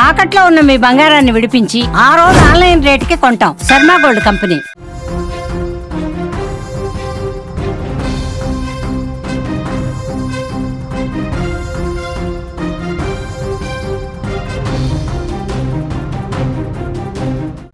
తాకట్లో ఉన్న మీ బంగారాన్ని విడిపించి ఆ రోజు ఆన్లైన్ రేటుకి కొంటాం. Sharma gold company.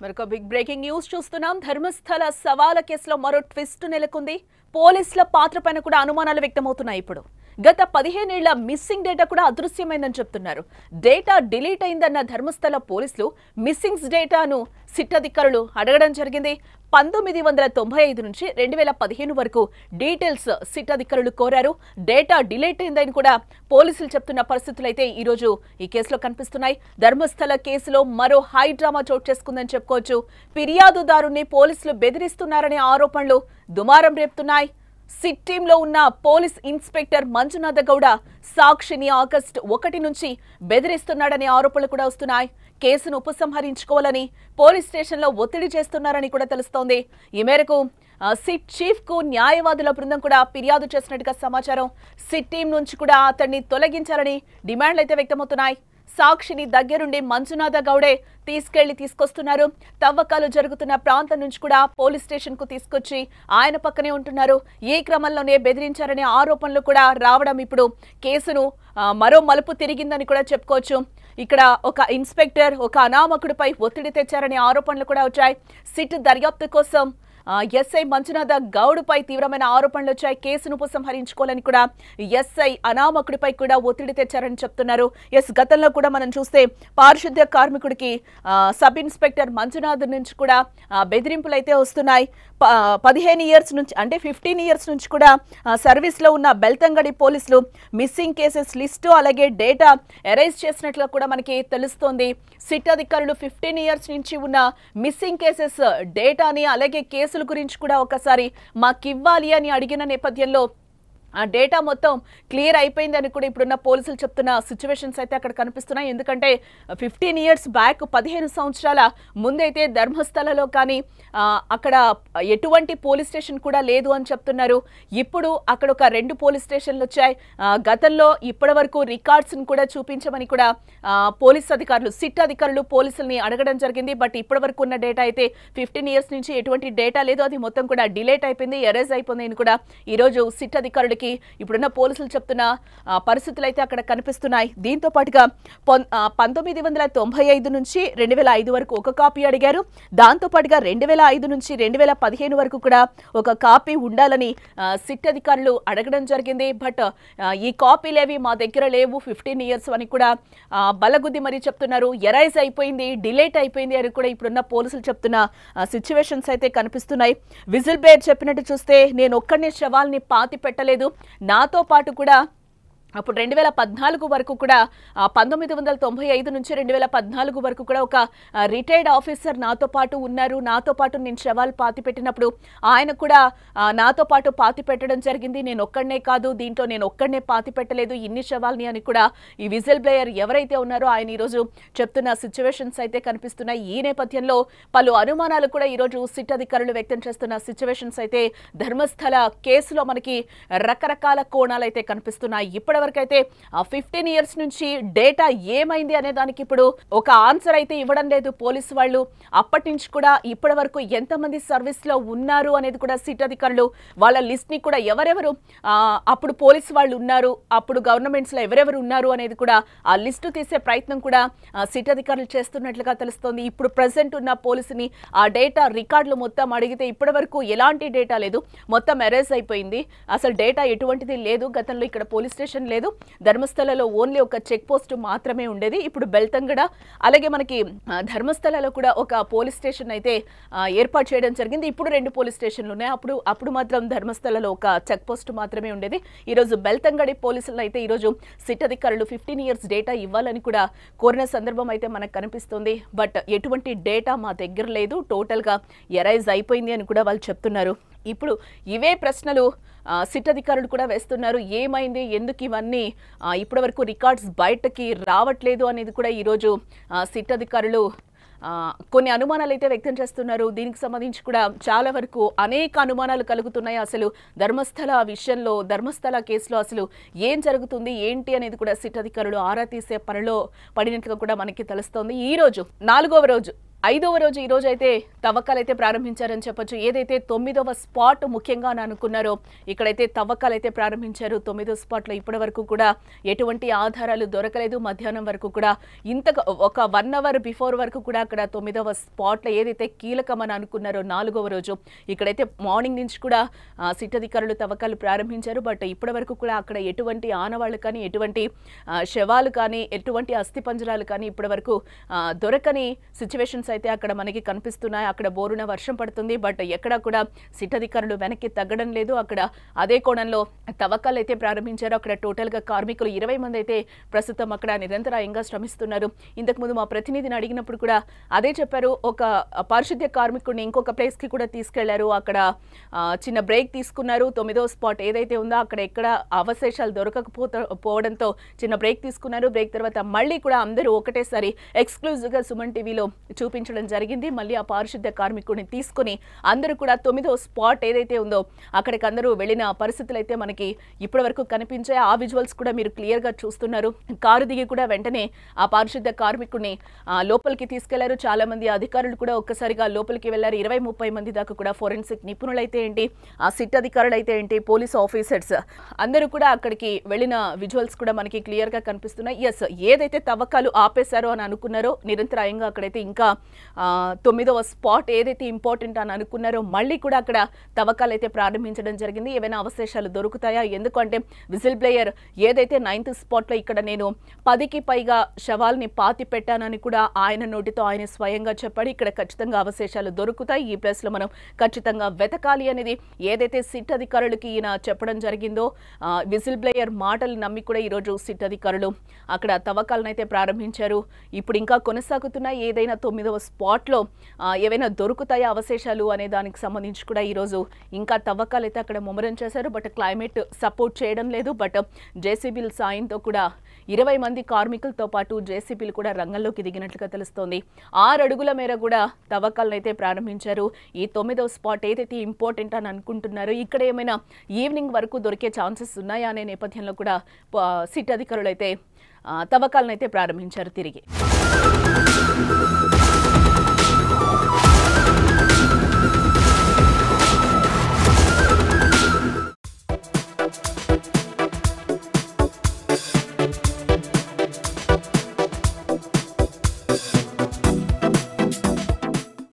మరొక బిగ్ బ్రేకింగ్ న్యూస్ చూస్తున్నాం. ధర్మస్థల సవాల కేసులో మరో ట్విస్ట్ నెలకొంది. పోలీసుల పాత్ర పైన కూడా అనుమానాలు వ్యక్తమవుతున్నాయి. ఇప్పుడు గత 15 ఏళ్ల మిస్సింగ్ డేటా కూడా అదృశ్యమైందని చెప్తున్నారు. డేటా డిలీట్ అయిందన్న ధర్మస్థల పోలీసులు మిస్సింగ్స్ డేటాను సిట్ అధికారులు అడగడం జరిగింది. 1995 నుంచి 2015 వరకు డీటెయిల్స్ సిట్ అధికారులు కోరారు. డేటా డిలీట్ అయిందని కూడా పోలీసులు చెప్తున్న పరిస్థితులు అయితే ఈ రోజు ఈ కేసులో కనిపిస్తున్నాయి. ధర్మస్థల కేసులో మరో హై డ్రామా చోటు చేసుకుందని చెప్పుకోవచ్చు. ఫిర్యాదుదారుని పోలీసులు బెదిరిస్తున్నారనే ఆరోపణలు దుమారం రేపుతున్నాయి. సిట్ టీంలో ఉన్న పోలీస్ ఇన్స్పెక్టర్ మంజునాథ గౌడ సాక్షిని ఆగస్టు 1 నుంచి బెదిరిస్తున్నాడనే ఆరోపణలు కూడా వస్తున్నాయి. కేసును ఉపసంహరించుకోవాలని పోలీస్ స్టేషన్లో ఒత్తిడి చేస్తున్నారని కూడా తెలుస్తోంది. ఈ మేరకు సిట్ చీఫ్ కు న్యాయవాదుల బృందం కూడా ఫిర్యాదు చేసినట్టుగా సమాచారం. సిట్ టీం నుంచి కూడా అతన్ని తొలగించాలని డిమాండ్లు అయితే వ్యక్తమవుతున్నాయి. సాక్షిని దగ్గరుండి మంజునాథ గౌడే తీసుకొస్తున్నారు. తవ్వకాలు జరుగుతున్న ప్రాంతం నుంచి కూడా పోలీస్ స్టేషన్ కు తీసుకొచ్చి ఆయన పక్కనే ఉంటున్నారు. ఈ క్రమంలోనే బెదిరించారనే ఆరోపణలు కూడా రావడం ఇప్పుడు కేసును మరో మలుపు తిరిగిందని కూడా చెప్పుకోవచ్చు. ఇక్కడ ఒక ఇన్స్పెక్టర్ ఒక అనామకుడిపై ఒత్తిడి తెచ్చారనే ఆరోపణలు కూడా వచ్చాయి. సిట్ దర్యాప్తు కోసం ఎస్ఐ మంజునాథ గౌడ్పై తీవ్రమైన ఆరోపణలు వచ్చాయి. కేసును ఉపసంహరించుకోవాలని కూడా ఎస్ఐ అనామకుడిపై కూడా ఒత్తిడి తెచ్చారని చెప్తున్నారు. గతంలో కూడా మనం చూస్తే పారిశుద్ధ్య కార్మికుడికి సబ్ ఇన్స్పెక్టర్ మంజునాథ్ నుంచి కూడా బెదిరింపులు అయితే వస్తున్నాయి. 15 ఇయర్స్ నుంచి అంటే 15 ఇయర్స్ నుంచి కూడా సర్వీస్లో ఉన్న బెల్తంగడి పోలీసులు మిస్సింగ్ కేసెస్ లిస్టు అలాగే డేటా ఎరైజ్ చేసినట్లు కూడా మనకి తెలుస్తోంది. సిట్ అధికారులు 15 ఇయర్స్ నుంచి ఉన్న మిస్సింగ్ కేసెస్ డేటాని అలాగే కేసుల గురించి కూడా ఒకసారి మాకివ్వాలి అని అడిగిన నేపథ్యంలో ఆ డేటా మొత్తం క్లియర్ అయిపోయిందని కూడా ఇప్పుడున్న పోలీసులు చెప్తున్న సిచ్యువేషన్స్ అయితే అక్కడ కనిపిస్తున్నాయి. ఎందుకంటే 15 ఇయర్స్ బ్యాక్ 15 సంవత్సరాల ముందైతే ధర్మస్థలలో కానీ అక్కడ ఎటువంటి పోలీస్ స్టేషన్ కూడా లేదు అని చెప్తున్నారు. ఇప్పుడు అక్కడ ఒక 2 పోలీస్ స్టేషన్లు వచ్చాయి. గతంలో ఇప్పటి వరకు రికార్డ్స్ని కూడా చూపించమని కూడా పోలీస్ అధికారులు సిట్ అధికారులు పోలీసుల్ని అడగడం జరిగింది. బట్ ఇప్పటి వరకు ఉన్న డేటా అయితే 15 ఇయర్స్ నుంచి ఎటువంటి డేటా లేదు. అది మొత్తం కూడా డిలీట్ అయిపోయింది, ఎరేజ్ అయిపోయింది అని కూడా ఈరోజు సిట్ అధికారులకి ఇప్పుడున్న పోలీసులు చెప్తున్న పరిస్థితులు అయితే అక్కడ కనిపిస్తున్నాయి. దీంతో పాటుగా 1995 నుంచి 2005 వరకు ఒక కాపీ అడిగారు. దాంతో పాటుగా 2005 నుంచి 2015 వరకు కూడా ఒక కాపీ ఉండాలని సిట్ అధికారులు అడగడం జరిగింది. బట్ ఈ కాపీలేవి మా దగ్గర లేవు 15 ఇయర్స్ అని కూడా బలగుద్ది మరీ చెప్తున్నారు. ఎరైజ్ అయిపోయింది, డిలీట్ అయిపోయింది అని కూడా ఇప్పుడున్న పోలీసులు చెప్తున్న సిచ్యువేషన్స్ అయితే కనిపిస్తున్నాయి. విజిల్ బేర్ చెప్పినట్టు చూస్తే నేను ఒక్కడినే శవాల్ని పాతి పెట్టలేదు, నాతో పాటు కూడా అప్పుడు 2014 వరకు కూడా 1995 నుంచి 2014 వరకు కూడా ఒక రిటైర్డ్ ఆఫీసర్ నాతో పాటు ఉన్నారు. నాతో పాటు నేను శవాలు పాతి పెట్టినప్పుడు ఆయన కూడా నాతో పాటు పాతి పెట్టడం జరిగింది. నేను ఒక్కడనే కాదు, దీంట్లో నేను ఒక్కడనే పాతి పెట్టలేదు ఇన్ని శవాల్ని అని కూడా ఈ విజిల్ బ్లేయర్ ఎవరైతే ఉన్నారో ఆయన ఈరోజు చెప్తున్న సిచ్యువేషన్స్ అయితే కనిపిస్తున్నాయి. ఈ నేపథ్యంలో పలు అనుమానాలు కూడా ఈరోజు సిట్ అధికారులు వ్యక్తం చేస్తున్న సిచ్యువేషన్స్ అయితే ధర్మస్థల కేసులో మనకి రకరకాల కోణాలు అయితే కనిపిస్తున్నాయి. ఇప్పటి వరకు అయితే 15 ఇయర్స్ నుంచి డేటా ఏమైంది అనే దానికి ఇప్పుడు ఒక ఆన్సర్ అయితే ఇవ్వడం లేదు పోలీసు వాళ్ళు. అప్పటి నుంచి కూడా ఇప్పటి వరకు ఎంతమంది సర్వీస్ లో ఉన్నారు అనేది కూడా సిట్ అధికారులు వాళ్ళ లిస్ట్ ని కూడా ఎవరెవరు అప్పుడు పోలీసు వాళ్ళు ఉన్నారు, అప్పుడు గవర్నమెంట్స్ లో ఎవరెవరు ఉన్నారు అనేది కూడా ఆ లిస్టు తీసే ప్రయత్నం కూడా సిట్ అధికారులు చేస్తున్నట్లుగా తెలుస్తోంది. ఇప్పుడు ప్రెసెంట్ ఉన్న పోలీసుని ఆ డేటా రికార్డులు మొత్తం అడిగితే ఇప్పటి వరకు ఎలాంటి డేటా లేదు, మొత్తం ఎరేజ్ అయిపోయింది. అసలు డేటా ఎటువంటిది లేదు. గతంలో ఇక్కడ పోలీస్ స్టేషన్ లేదు, ధర్మస్థలలో ఓన్లీ ఒక చెక్ పోస్ట్ మాత్రమే ఉండేది. ఇప్పుడు బెల్తంగడ అలాగే మనకి ధర్మస్థలలో కూడా ఒక పోలీస్ స్టేషన్ అయితే ఏర్పాటు చేయడం జరిగింది. ఇప్పుడు 2 పోలీస్ స్టేషన్లు ఉన్నాయి. అప్పుడు మాత్రం ధర్మస్థలలో ఒక చెక్ పోస్ట్ మాత్రమే ఉండేది. ఈరోజు బెల్తంగడి పోలీసులు అయితే ఈరోజు సిట్ అధికారులు 15 ఇయర్స్ డేటా ఇవ్వాలని కూడా కోరిన సందర్భం అయితే మనకు కనిపిస్తుంది. బట్ ఎటువంటి డేటా మా దగ్గర లేదు, టోటల్ గా ఎరైజ్ అయిపోయింది అని కూడా వాళ్ళు చెప్తున్నారు. ఇప్పుడు ఇవే ప్రశ్నలు సిట్ అధికారులు కూడా వేస్తున్నారు. ఏమైంది, ఎందుకు ఇవన్నీ ఇప్పటి వరకు రికార్డ్స్ బయటకి రావట్లేదు అనేది కూడా ఈరోజు సిట్ అధికారులు కొన్ని అనుమానాలు అయితే వ్యక్తం చేస్తున్నారు. దీనికి సంబంధించి కూడా చాలా వరకు అనేక అనుమానాలు కలుగుతున్నాయి. అసలు ధర్మస్థల విషయంలో, ధర్మస్థల కేసులో అసలు ఏం జరుగుతుంది ఏంటి అనేది కూడా సిట్ అధికారులు ఆరా తీసే పనిలో పడినట్లుగా కూడా మనకి తెలుస్తోంది. ఈ రోజు 4వ రోజు, 5వ రోజు ఈ రోజు అయితే తవ్వకాలైతే ప్రారంభించారని చెప్పొచ్చు. ఏదైతే 9వ స్పాట్ ముఖ్యంగా అని అనుకున్నారో ఇక్కడైతే తవ్వకాలైతే ప్రారంభించారు. 9వ స్పాట్లో ఇప్పటి వరకు కూడా ఎటువంటి ఆధారాలు దొరకలేదు. మధ్యాహ్నం వరకు కూడా ఒక 1 అవర్ బిఫోర్ వరకు కూడా అక్కడ 9వ స్పాట్లో ఏదైతే కీలకమని అనుకున్నారో 4వ రోజు ఇక్కడైతే మార్నింగ్ నుంచి కూడా సిట్ అధికారులు తవ్వకాలు ప్రారంభించారు. బట్ ఇప్పటి వరకు కూడా అక్కడ ఎటువంటి ఆనవాళ్లు కానీ, ఎటువంటి శవాలు కానీ, ఎటువంటి అస్థిపంజరాలు కానీ ఇప్పటి వరకు దొరకని సిచ్యువేషన్స్ అయితే అక్కడ మనకి కనిపిస్తున్నాయి. అక్కడ బోరున వర్షం పడుతుంది. బట్ ఎక్కడా కూడా సిట్ అధికారులు వెనక్కి తగ్గడం లేదు. అక్కడ అదే కోణంలో తవ్వకాలు అయితే ప్రారంభించారు. అక్కడ టోటల్ గా కార్మికులు 20 మంది అయితే ప్రస్తుతం అక్కడ నిరంతరాయంగా శ్రమిస్తున్నారు. ఇంతకుముందు మా ప్రతినిధిని అడిగినప్పుడు కూడా అదే చెప్పారు. ఒక పారిశుద్ధ్య కార్మికుడిని ఇంకొక ప్లేస్ కి కూడా తీసుకెళ్లారు. అక్కడ చిన్న బ్రేక్ తీసుకున్నారు. 9వ స్పాట్ ఏదైతే ఉందో అక్కడ ఎక్కడ అవశేషాలు దొరకకపోవడంతో చిన్న బ్రేక్ తీసుకున్నారు. బ్రేక్ తర్వాత మళ్ళీ కూడా అందరూ ఒకటేసారి ఎక్స్క్లూజివ్ గా సుమన్ టీవీలో చూపించడం జరిగింది. మళ్ళీ ఆ పారిశుద్ధ్య కార్మికుడిని తీసుకుని అందరూ కూడా 9వ స్పాట్ ఏదైతే ఉందో అక్కడికి అందరూ వెళ్ళిన పరిస్థితులు అయితే మనకి ఇప్పటి వరకు కనిపించాయి. ఆ విజువల్స్ కూడా మీరు క్లియర్ గా చూస్తున్నారు. కారు దిగి కూడా వెంటనే ఆ పారిశుద్ధ్య కార్మికుడిని లోపలికి తీసుకెళ్లారు. చాలా మంది అధికారులు కూడా ఒక్కసారిగా లోపలికి వెళ్లారు. 20-30 మంది దాకా కూడా ఫోరెన్సిక్ నిపుణులు అయితే ఏంటి, ఆ సిట్ అధికారులు అయితే ఏంటి, పోలీస్ ఆఫీసర్స్ అందరూ కూడా అక్కడికి వెళ్ళిన విజువల్స్ కూడా మనకి క్లియర్ గా కనిపిస్తున్నాయి. ఎస్, ఏదైతే తవ్వకాలు ఆపేశారో అని అనుకున్నారో నిరంతరాయంగా అక్కడైతే ఇంకా 9వ స్పాట్ ఏదైతే ఇంపార్టెంట్ అని అనుకున్నారో మళ్ళీ కూడా అక్కడ తవ్వకాలు అయితే ప్రారంభించడం జరిగింది. ఏవైనా అవశేషాలు దొరుకుతాయా? ఎందుకంటే విజిల్ బ్లేయర్ ఏదైతే 9th స్పాట్లో ఇక్కడ నేను 10కి పైగా శవాల్ని పాతి పెట్టానని కూడా ఆయన నోటితో ఆయన స్వయంగా చెప్పాడు. ఇక్కడ ఖచ్చితంగా అవశేషాలు దొరుకుతాయి. ఈ ప్లేస్ లో మనం ఖచ్చితంగా వెతకాలి అనేది ఏదైతే సిట్ అధికారులకి ఈయన చెప్పడం జరిగిందో విజిల్ బ్లేయర్ మాటలు నమ్మి కూడా ఈరోజు సిట్ అధికారులు అక్కడ తవ్వకాలను అయితే ప్రారంభించారు. ఇప్పుడు ఇంకా కొనసాగుతున్నాయి. ఏదైనా 9వ స్పాట్లో ఏవైనా దొరుకుతాయా అవశేషాలు అనే దానికి సంబంధించి కూడా ఈరోజు ఇంకా తవ్వకాలు అయితే అక్కడ ముమ్మరం చేశారు. బట్ క్లైమేట్ సపోర్ట్ చేయడం లేదు. బట్ జేసీబీల సాయంతో కూడా 20 మంది కార్మికులతో పాటు జేసీబీలు కూడా రంగంలోకి దిగినట్లుగా తెలుస్తోంది. 6 అడుగుల మేర కూడా తవ్వకాలను అయితే ప్రారంభించారు. ఈ 9వ స్పాట్ ఏదైతే ఇంపార్టెంట్ అని అనుకుంటున్నారో ఇక్కడ ఏమైనా ఈవినింగ్ వరకు దొరికే ఛాన్సెస్ ఉన్నాయా అనే నేపథ్యంలో కూడా సిట్ అధికారులు అయితే తవ్వకాలను అయితే ప్రారంభించారు తిరిగి.